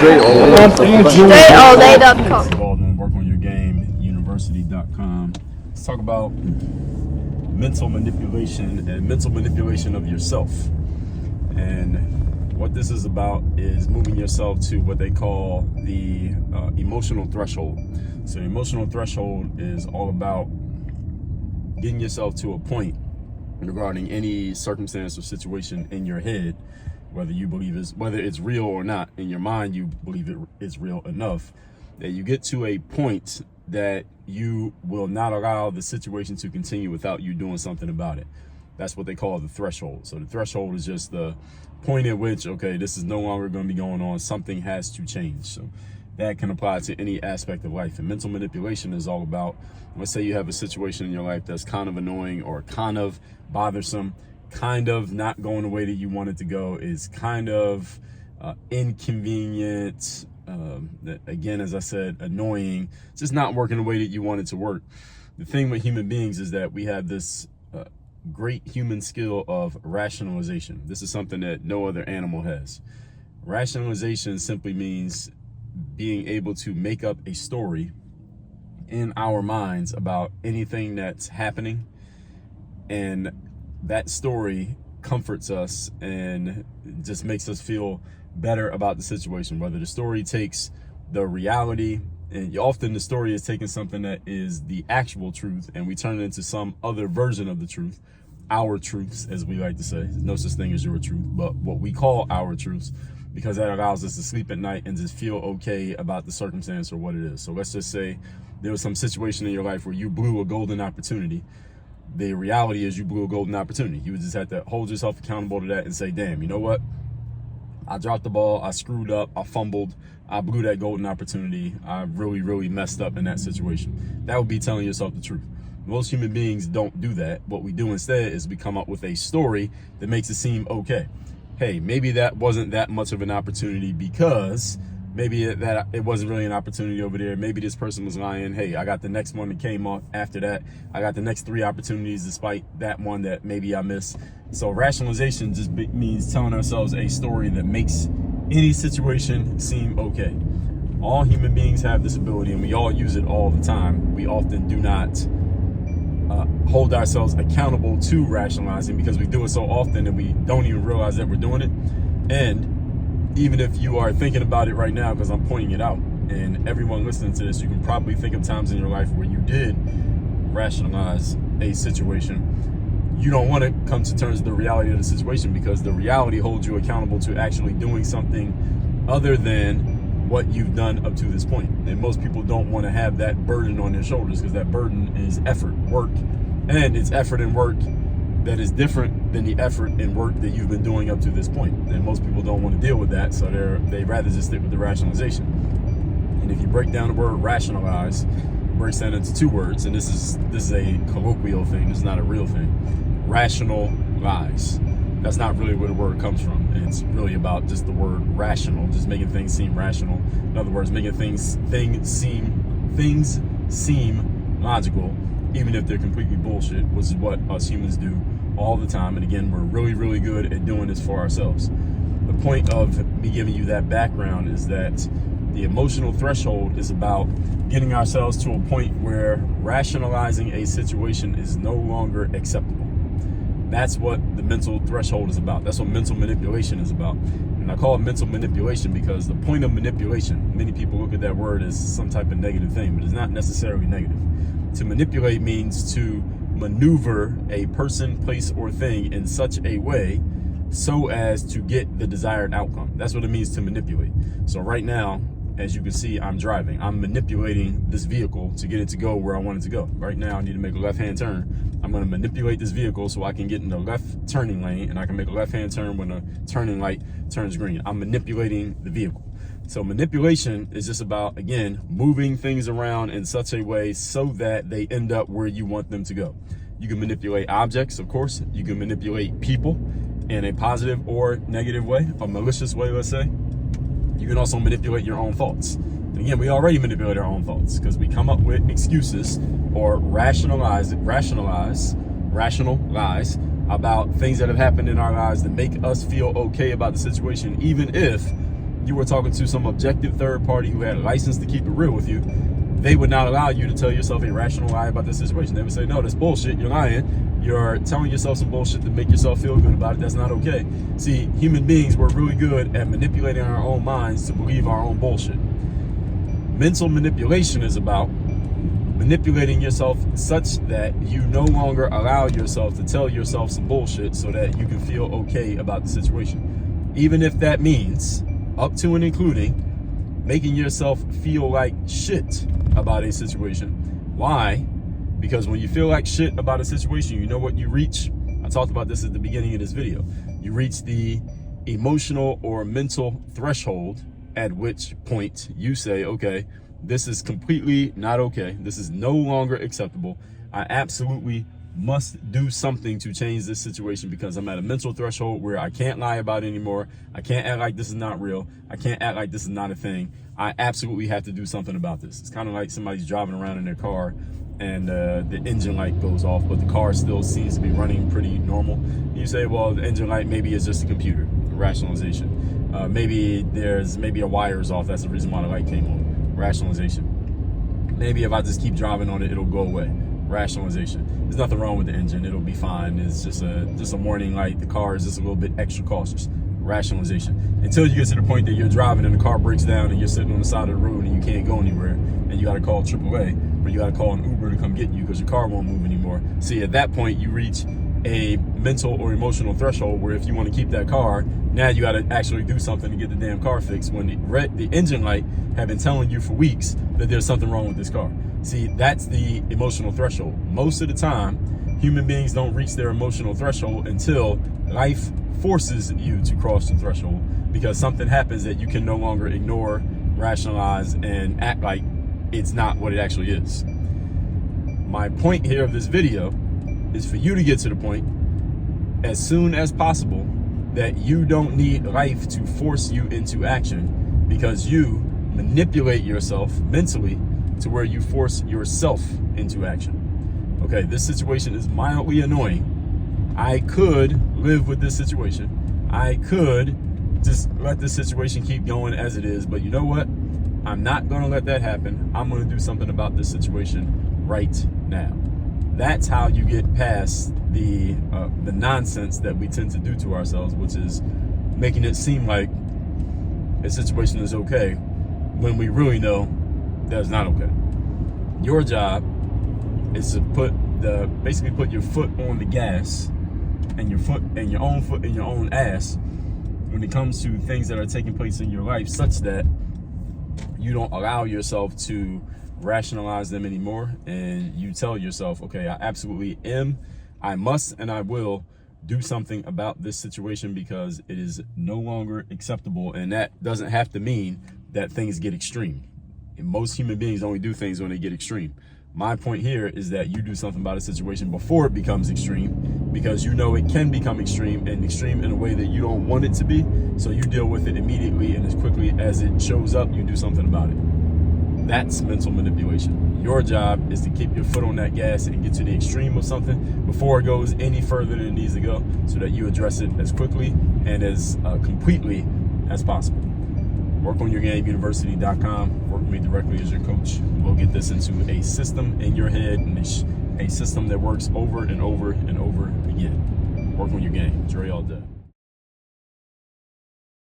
StraightallDay.com. Baldwin, work on your game, university.com. Let's talk about mental manipulation and mental manipulation of yourself. And what this is about is moving yourself to what they call the emotional threshold. So the emotional threshold is all about getting yourself to a point regarding any circumstance or situation in your head, whether it's real or not. In your mind, you believe it is real enough that you get to a point that you will not allow the situation to continue without you doing something about it. That's what they call the threshold. So the threshold is just the point at which, okay, this is no longer going to be going on. Something has to change. So that can apply to any aspect of life. And mental manipulation is all about, let's say you have a situation in your life that's kind of annoying or kind of bothersome, kind of not going the way that you want it to go, is kind of inconvenient, again, as I said, annoying, just not working the way that you want it to work. The thing with human beings is that we have this great human skill of rationalization. This is something that no other animal has. Rationalization simply means being able to make up a story in our minds about anything that's happening, and that story comforts us and just makes us feel better about the situation. Whether the story takes the reality, and often the story is taking something that is the actual truth and we turn it into some other version of the truth, our truths, as we like to say. There's no such thing as your truth, but what we call our truths, because that allows us to sleep at night and just feel okay about the circumstance or what it is. So let's just say there was some situation in your life where you blew a golden opportunity. The reality is you blew a golden opportunity. You would just have to hold yourself accountable to that and say, damn, you know what? I dropped the ball, I screwed up, I fumbled, I blew that golden opportunity. I really, really messed up in that situation. That would be telling yourself the truth. Most human beings don't do that. What we do instead is we come up with a story that makes it seem okay. Hey, maybe that wasn't that much of an opportunity because maybe it wasn't really an opportunity over there. Maybe this person was lying. Hey, I got the next one that came off after that. I got the next 3 opportunities despite that one that maybe I missed. So rationalization just means telling ourselves a story that makes any situation seem okay. All human beings have this ability and we all use it all the time. We often do not hold ourselves accountable to rationalizing because we do it so often that we don't even realize that we're doing it. And even if you are thinking about it right now, because I'm pointing it out, and everyone listening to this, you can probably think of times in your life where you did rationalize a situation. You don't want to come to terms with the reality of the situation because the reality holds you accountable to actually doing something other than what you've done up to this point. And most people don't want to have that burden on their shoulders because that burden is effort, work, and it's effort and work that is different than the effort and work that you've been doing up to this point. And most people don't want to deal with that, so they'd rather just stick with the rationalization. And if you break down the word rationalize, it breaks down into 2 words, and this is a colloquial thing, this is not a real thing. Rational lies. That's not really where the word comes from. It's really about just the word rational, just making things seem rational. In other words, making things seem logical, even if they're completely bullshit, which is what us humans do all the time. And again, we're really, really good at doing this for ourselves. The point of me giving you that background is that the emotional threshold is about getting ourselves to a point where rationalizing a situation is no longer acceptable. That's what the mental threshold is about. That's what mental manipulation is about. And I call it mental manipulation because the point of manipulation, many people look at that word as some type of negative thing, but it's not necessarily negative. To manipulate means to maneuver a person, place, or thing in such a way so as to get the desired outcome. That's what it means to manipulate. So right now, as you can see, I'm driving. I'm manipulating this vehicle to get it to go where I want it to go. Right now, I need to make a left-hand turn. I'm going to manipulate this vehicle so I can get in the left turning lane and I can make a left-hand turn when the turning light turns green. I'm manipulating the vehicle. So manipulation is just about, again, moving things around in such a way so that they end up where you want them to go. You can manipulate objects, of course. You can manipulate people in a positive or negative way, a malicious way, let's say. You can also manipulate your own thoughts. And again, we already manipulate our own thoughts because we come up with excuses or rational lies about things that have happened in our lives that make us feel okay about the situation, even if you were talking to some objective third party who had a license to keep it real with you, they would not allow you to tell yourself a rational lie about the situation. They would say, no, that's bullshit. You're lying. You're telling yourself some bullshit to make yourself feel good about it. That's not okay. See, human beings, we're really good at manipulating our own minds to believe our own bullshit. Mental manipulation is about manipulating yourself such that you no longer allow yourself to tell yourself some bullshit so that you can feel okay about the situation. Even if that means, up to and including, making yourself feel like shit about a situation. Why? Because when you feel like shit about a situation, you know what you reach? I talked about this at the beginning of this video. You reach the emotional or mental threshold at which point you say, okay, this is completely not okay. This is no longer acceptable. I absolutely must do something to change this situation because I'm at a mental threshold where I can't lie about it anymore. I can't act like this is not real. I can't act like this is not a thing. I absolutely have to do something about this. It's kind of like somebody's driving around in their car and the engine light goes off, but the car still seems to be running pretty normal. You say, well, the engine light maybe is just a computer, rationalization. Maybe a wire's off. That's the reason why the light came on. Rationalization. Maybe if I just keep driving on it, it'll go away. Rationalization. There's nothing wrong with the engine. It'll be fine. It's just a warning light. The car is just a little bit extra cautious. Rationalization. Until you get to the point that you're driving and the car breaks down and you're sitting on the side of the road and you can't go anywhere and you got to call AAA or you got to call an Uber to come get you because your car won't move anymore. See, at that point, you reach a mental or emotional threshold where if you want to keep that car, now you got to actually do something to get the damn car fixed when the engine light have been telling you for weeks that there's something wrong with this car. See, that's the emotional threshold. Most of the time, human beings don't reach their emotional threshold until life forces you to cross the threshold because something happens that you can no longer ignore, rationalize, and act like it's not what it actually is. My point here of this video is for you to get to the point as soon as possible that you don't need life to force you into action because you manipulate yourself mentally to where you force yourself into action. Okay, this situation is mildly annoying. I could live with this situation. I could just let this situation keep going as it is, but you know what? I'm not gonna let that happen. I'm gonna do something about this situation right now. That's how you get past the nonsense that we tend to do to ourselves, which is making it seem like a situation is okay when we really know that's not okay. Your job is to basically put your foot on the gas and your own foot in your own ass when it comes to things that are taking place in your life, such that you don't allow yourself to rationalize them anymore, and you tell yourself, okay, I absolutely am, I must, and I will do something about this situation because it is no longer acceptable. And that doesn't have to mean that things get extreme. And most human beings only do things when they get extreme. My point here is that you do something about a situation before it becomes extreme, because you know it can become extreme, and extreme in a way that you don't want it to be. So you deal with it immediately, and as quickly as it shows up, you do something about it. That's mental manipulation. Your job is to keep your foot on that gas and get to the extreme of something before it goes any further than it needs to go, so that you address it as quickly and as completely as possible. WorkOnYourGameUniversity.com. Work with me directly as your coach. We'll get this into a system in your head, and a system that works over and over and over again. Work on your game. Dre all day.